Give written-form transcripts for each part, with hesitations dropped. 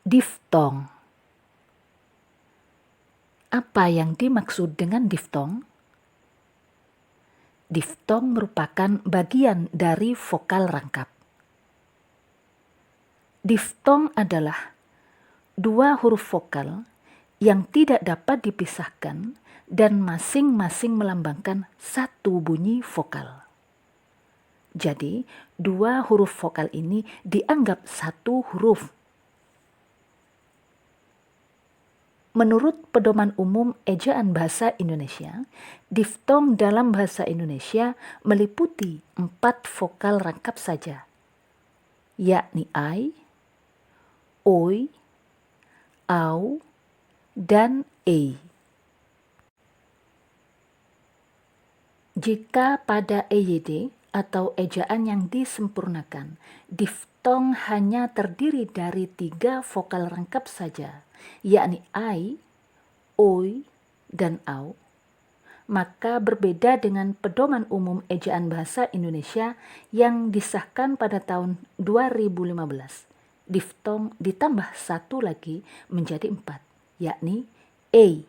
Diftong. Apa yang dimaksud dengan diftong? Diftong merupakan bagian dari vokal rangkap. Diftong adalah dua huruf vokal yang tidak dapat dipisahkan dan masing-masing melambangkan satu bunyi vokal. Jadi, dua huruf vokal ini dianggap satu huruf. Menurut Pedoman Umum Ejaan Bahasa Indonesia, diftong dalam bahasa Indonesia meliputi 4 vokal rangkap saja, yakni ai, oi, au, dan ei. Jika pada EYD atau ejaan yang disempurnakan, diftong hanya terdiri dari 3 vokal rangkap saja, yakni ai, oi, dan au, maka berbeda dengan Pedoman Umum Ejaan Bahasa Indonesia yang disahkan pada tahun 2015. Diftong ditambah satu lagi menjadi 4, yakni ei.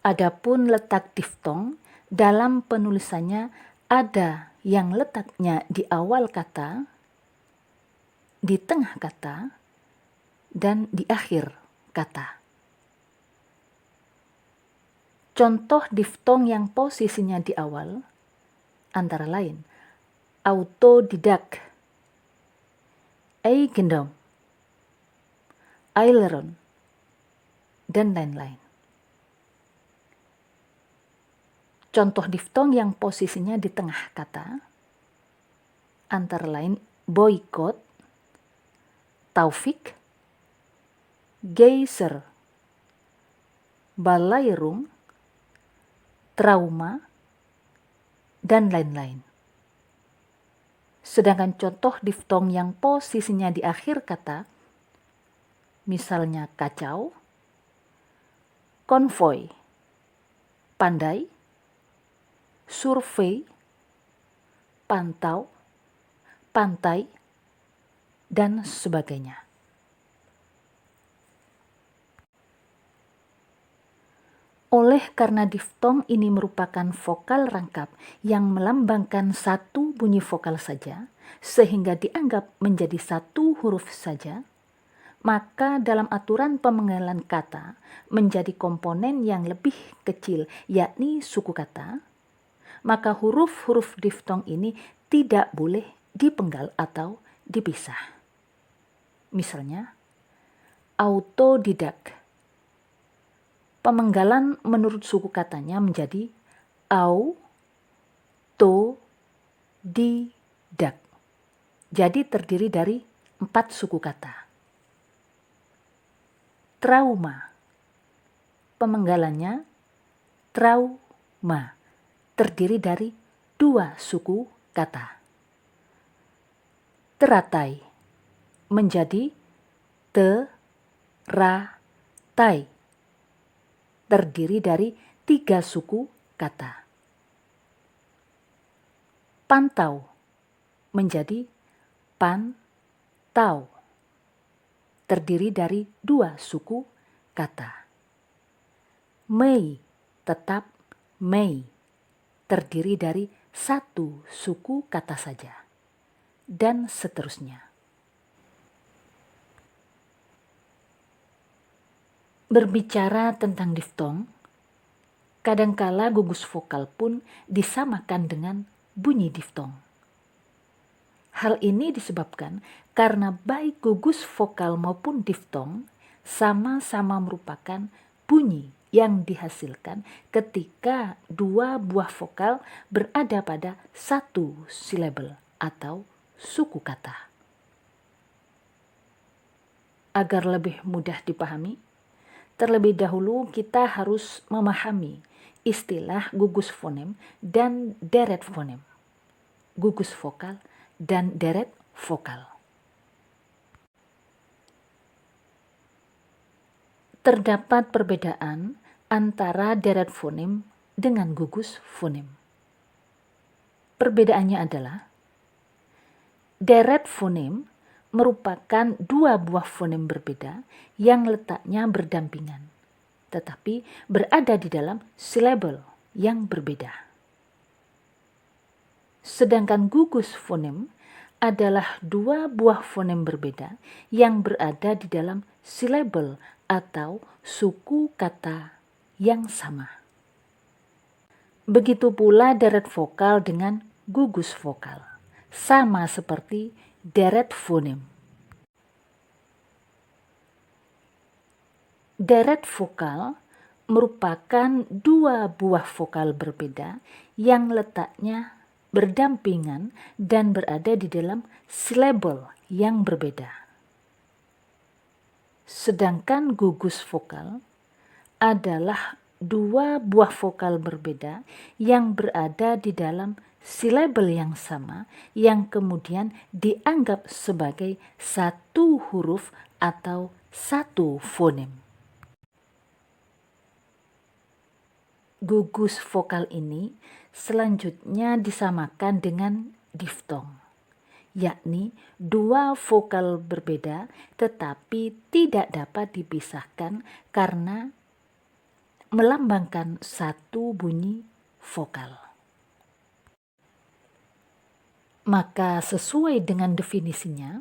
Adapun letak diftong dalam penulisannya ada yang letaknya di awal kata, di tengah kata, dan di akhir kata. Contoh diftong yang posisinya di awal antara lain autodidak, eigendom, aileron, dan lain-lain. Contoh diftong yang posisinya di tengah kata antara lain boykot, taufik, geyser, balairung, trauma, dan lain-lain. Sedangkan contoh diftong yang posisinya di akhir kata, misalnya kacau, konvoi, pandai, survei, pantau, pantai, dan sebagainya. Oleh karena diftong ini merupakan vokal rangkap yang melambangkan satu bunyi vokal saja, sehingga dianggap menjadi satu huruf saja, maka dalam aturan pemenggalan kata menjadi komponen yang lebih kecil, yakni suku kata, maka huruf-huruf diftong ini tidak boleh dipenggal atau dipisah. Misalnya, autodidak. Pemenggalan menurut suku katanya menjadi au, to, di, dak. Jadi terdiri dari 4 suku kata. Trauma. Pemenggalannya trauma. Terdiri dari 2 suku kata. Teratai menjadi teratai. Terdiri dari 3 suku kata. Pantau menjadi pantau. Terdiri dari 2 suku kata. Mei tetap mei. Terdiri dari 1 suku kata saja, dan seterusnya. Berbicara tentang diftong, kadangkala gugus vokal pun disamakan dengan bunyi diftong. Hal ini disebabkan karena baik gugus vokal maupun diftong sama-sama merupakan bunyi yang dihasilkan ketika 2 buah vokal berada pada 1 silabel atau suku kata. Agar lebih mudah dipahami, terlebih dahulu kita harus memahami istilah gugus fonem dan deret fonem, gugus vokal dan deret vokal. Terdapat perbedaan antara deret fonem dengan gugus fonem. Perbedaannya adalah deret fonem merupakan dua buah fonem berbeda yang letaknya berdampingan, tetapi berada di dalam silabel yang berbeda. Sedangkan gugus fonem adalah dua buah fonem berbeda yang berada di dalam silabel atau suku kata yang sama. Begitu pula deret vokal dengan gugus vokal, sama seperti deret fonem. Deret vokal merupakan dua buah vokal berbeda yang letaknya berdampingan dan berada di dalam silabel yang berbeda. Sedangkan gugus vokal adalah dua buah vokal berbeda yang berada di dalam silabel yang sama yang kemudian dianggap sebagai satu huruf atau satu fonem. Gugus vokal ini selanjutnya disamakan dengan diftong, yakni dua vokal berbeda tetapi tidak dapat dipisahkan karena melambangkan satu bunyi vokal. Maka sesuai dengan definisinya,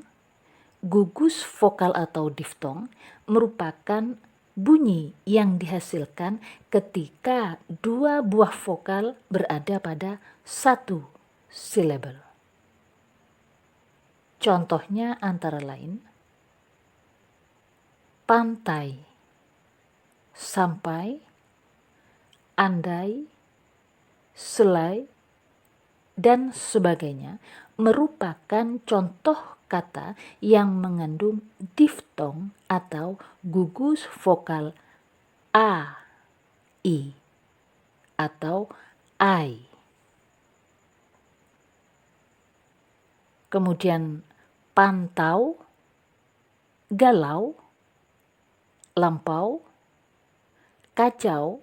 gugus vokal atau diftong merupakan bunyi yang dihasilkan ketika dua buah vokal berada pada satu silabel. Contohnya antara lain pantai, sampai, andai, selai, dan sebagainya merupakan contoh kata yang mengandung diftong atau gugus vokal a, i, atau ai. Kemudian pantau, galau, lampau, kacau,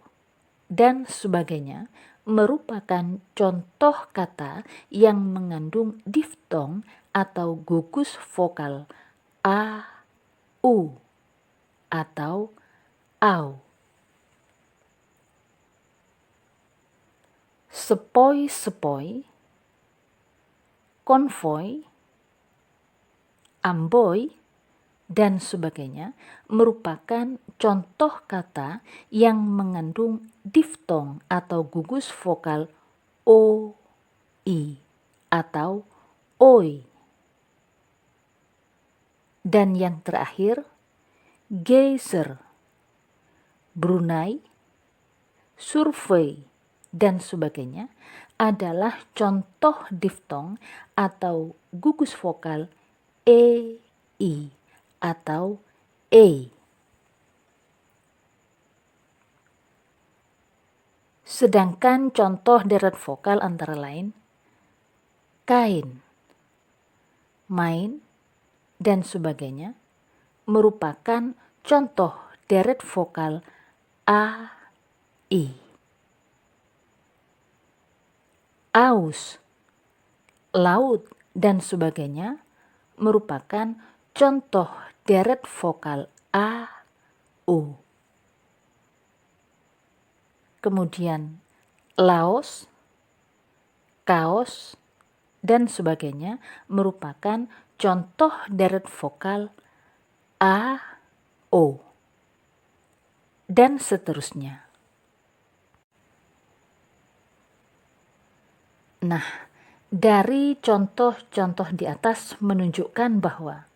dan sebagainya merupakan contoh kata yang mengandung diftong atau gugus vokal a, u, atau au. Sepoi-sepoi, konvoi, amboi, dan sebagainya merupakan contoh kata yang mengandung diftong atau gugus vokal o, i, atau oi. Dan yang terakhir, geyser, Brunei, survei, dan sebagainya adalah contoh diftong atau gugus vokal e, i, atau e. Sedangkan contoh deret vokal antara lain kain, main, dan sebagainya merupakan contoh deret vokal a, i. Aus, laut, dan sebagainya merupakan contoh deret vokal a, u. Kemudian laos, kaos, dan sebagainya merupakan contoh deret vokal a, o, dan seterusnya. Nah, dari contoh-contoh di atas menunjukkan bahwa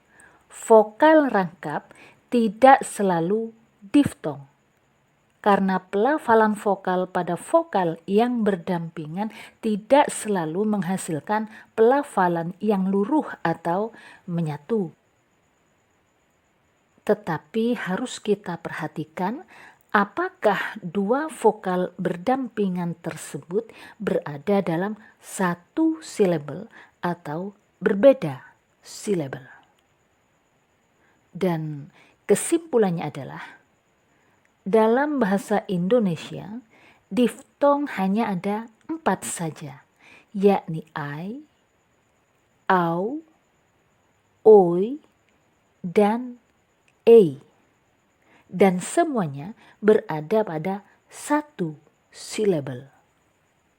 vokal rangkap tidak selalu diftong, karena pelafalan vokal pada vokal yang berdampingan tidak selalu menghasilkan pelafalan yang luruh atau menyatu. Tetapi harus kita perhatikan apakah dua vokal berdampingan tersebut berada dalam satu silabel atau berbeda silabel. Dan kesimpulannya adalah dalam bahasa Indonesia, diftong hanya ada 4 saja, yakni ai, au, oi, dan ei. Dan semuanya berada pada satu silabel.